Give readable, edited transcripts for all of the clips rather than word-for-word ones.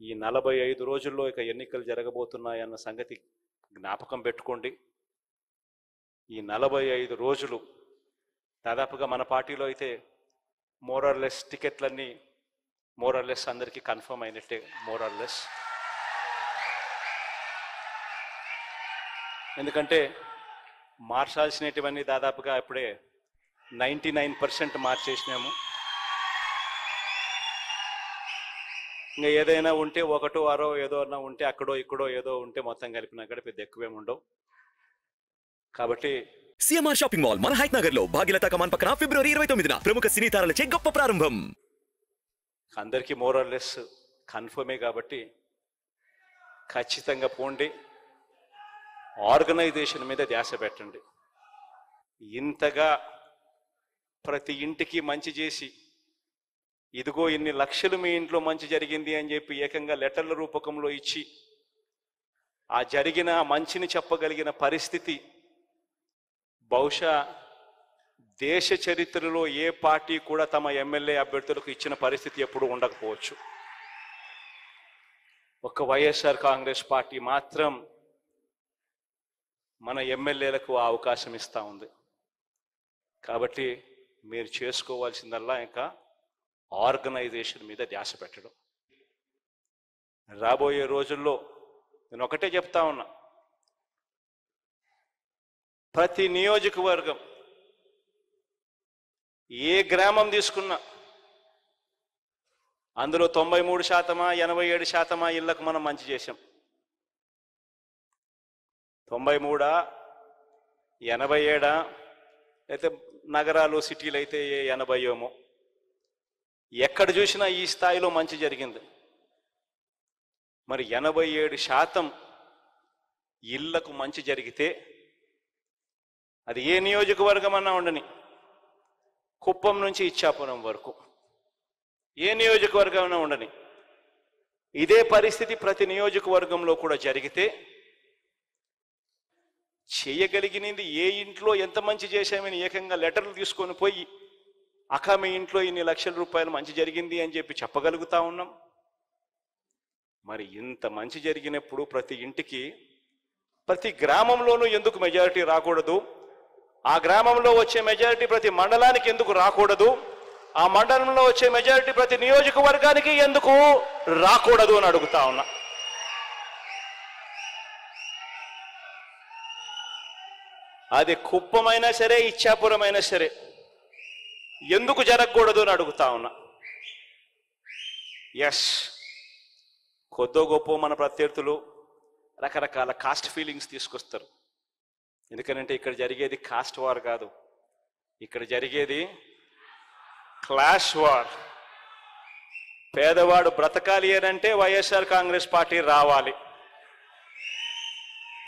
ఈ 45 రోజుల్లో ఇక ఎన్నికలు జరగబోతున్నాయన్న సంగతి జ్ఞాపకం పెట్టుకోండి. ఈ 45 రోజులు దాదాపుగా మన పార్టీలో అయితే మోరల్లెస్ టికెట్లన్నీ మోరల్లెస్ అందరికీ కన్ఫర్మ్ అయినట్టే. మోరల్లెస్ ఎందుకంటే మార్చాల్సినటువన్నీ దాదాపుగా ఇప్పుడే 99% మార్చేసినాము. ఇంకా ఏదైనా ఉంటే ఒకటో అరో ఏదో ఉంటే అక్కడో ఇక్కడో ఏదో ఉంటే మొత్తం కలిపినా కూడా పెద్ద ఎక్కువేమి ఉండవు. కాబట్టి సిఎంఆర్ షాపింగ్ మాల్ మన హైట్ నగర్ లో భాగ్యలతా కమాన్ పక్కన ఫిబ్రవరి 29న ప్రముఖ సినీ తారలచే గొప్ప ప్రారంభం. అందరికీ మోరల్లెస్ కన్ఫర్మే కాబట్టి ఖచ్చితంగా పోండి. ఆర్గనైజేషన్ మీద ధ్యాస పెట్టండి. ఇంతగా ప్రతి ఇంటికి మంచి చేసి ఇదిగో ఇన్ని లక్షలు మీ ఇంట్లో మంచి జరిగింది అని చెప్పి ఏకంగా లెటర్ల రూపకంలో ఇచ్చి ఆ జరిగిన మంచిని చెప్పగలిగిన పరిస్థితి బహుశా దేశ చరిత్రలో ఏ పార్టీ కూడా తమ ఎమ్మెల్యే అభ్యర్థులకు ఇచ్చిన పరిస్థితి ఎప్పుడూ ఉండకపోవచ్చు. ఒక వైఎస్ఆర్ కాంగ్రెస్ పార్టీ మాత్రం మన ఎమ్మెల్యేలకు ఆ అవకాశం ఇస్తూ ఉంది. కాబట్టి మీరు చేసుకోవాల్సిందల్లా ఇంకా ఆర్గనైజేషన్ మీద ధ్యాస పెట్టడం. రాబోయే రోజుల్లో నేను ఒకటే చెప్తా ఉన్నా, ప్రతి నియోజకవర్గం ఏ గ్రామం తీసుకున్నా అందులో 93%, 87% ఇళ్లకు మనం మంచి చేశాం. 93, 87 అయితే నగరాలు సిటీలు అయితే 80 ఎక్కడ చూసినా ఈ స్థాయిలో మంచి జరిగింది. మరి 87% ఇళ్లకు మంచి జరిగితే అది ఏ నియోజకవర్గం అన్నా ఉండని, కుప్పం నుంచి ఇచ్చాపురం వరకు ఏ నియోజకవర్గం అన్నా ఉండని, ఇదే పరిస్థితి ప్రతి నియోజకవర్గంలో కూడా జరిగితే చేయగలిగినది ఏ ఇంట్లో ఎంత మంచి చేశామని ఏకంగా లెటర్లు తీసుకొని పోయి అక్క మీ ఇంట్లో ఇన్ని లక్షల రూపాయలు మంచి జరిగింది అని చెప్పి చెప్పగలుగుతా ఉన్నాం. మరి ఇంత మంచి జరిగినప్పుడు ప్రతి ఇంటికి ప్రతి గ్రామంలోనూ ఎందుకు మెజారిటీ రాకూడదు? ఆ గ్రామంలో వచ్చే మెజారిటీ ప్రతి మండలానికి ఎందుకు రాకూడదు? ఆ మండలంలో వచ్చే మెజారిటీ ప్రతి నియోజకవర్గానికి ఎందుకు రాకూడదు అని అడుగుతా ఉన్నా. అది కుప్పమైనా సరే, ఇచ్చాపురం అయినా సరే ఎందుకు జరగకూడదు అని అడుగుతా ఉన్నా. ఎస్, కొద్దో గొప్ప మన ప్రత్యర్థులు రకరకాల కాస్ట్ ఫీలింగ్స్ తీసుకొస్తారు. ఎందుకంటే ఇక్కడ జరిగేది కాస్ట్ వార్ కాదు, ఇక్కడ జరిగేది క్లాష్ వార్. పేదవాడు బ్రతకాలి అంటే వైఎస్ఆర్ కాంగ్రెస్ పార్టీ రావాలి,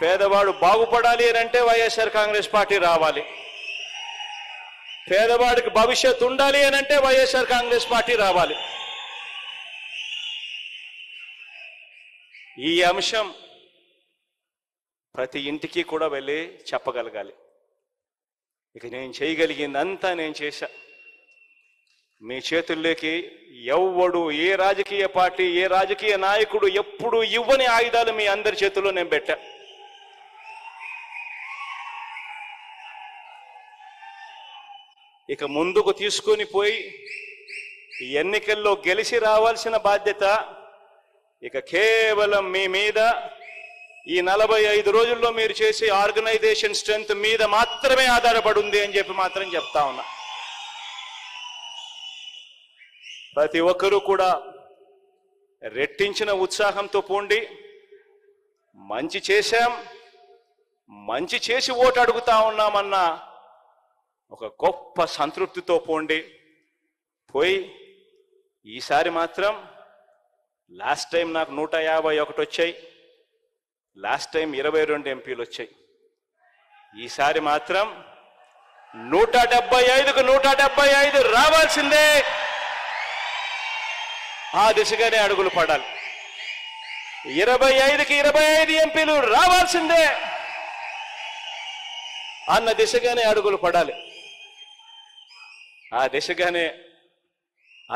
పేదవాడు బాగుపడాలి అంటే వైఎస్ఆర్ కాంగ్రెస్ పార్టీ రావాలి, పేదవాడికి భవిష్యత్తు ఉండాలి అంటే వైఎస్ఆర్ కాంగ్రెస్ పార్టీ రావాలి. ఈ అంశం ప్రతి ఇంటికి కూడా వెళ్ళి చెప్పగలగాలి. ఇక నేను చేయగలిగిందంతా నేను చేశా. మీ చేతుల్లోకి ఎవ్వడు, ఏ రాజకీయ పార్టీ, ఏ రాజకీయ నాయకుడు ఎప్పుడు ఇవ్వని ఆయుధాలు మీ అందరి చేతుల్లో నేను పెట్టా. ఇక ముందుకు తీసుకొని పోయి ఎన్నికల్లో గెలిచి రావాల్సిన బాధ్యత ఇక కేవలం మీ మీద, ఈ 45 రోజుల్లో మీరు చేసే ఆర్గనైజేషన్ స్ట్రెంగ్త్ మీద మాత్రమే ఆధారపడి ఉంది అని చెప్పి మాత్రం చెప్తా ఉన్నా. ప్రతి ఒక్కరూ కూడా రెట్టించిన ఉత్సాహంతో పోండి. మంచి చేశాం, మంచి చేసి ఓటు అడుగుతా ఉన్నామన్న ఒక గొప్ప సంతృప్తితో పోండి. పోయి ఈసారి మాత్రం లాస్ట్ టైం నాకు 151 వచ్చాయి, లాస్ట్ టైం 22 ఎంపీలు వచ్చాయి. ఈసారి మాత్రం 175కు 175 రావాల్సిందే. ఆ దిశగానే అడుగులు పడాలి. 25కి 25 ఎంపీలు రావాల్సిందే అన్న దిశగానే అడుగులు పడాలి. ఆ దిశగానే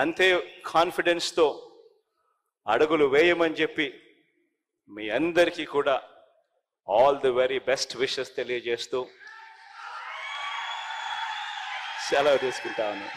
అంతే కాన్ఫిడెన్స్తో అడుగులు వేయమని చెప్పి మీ అందరికీ కూడా all the very best wishes తెలియజేస్తూ సెలవు తీసుకుంటాను.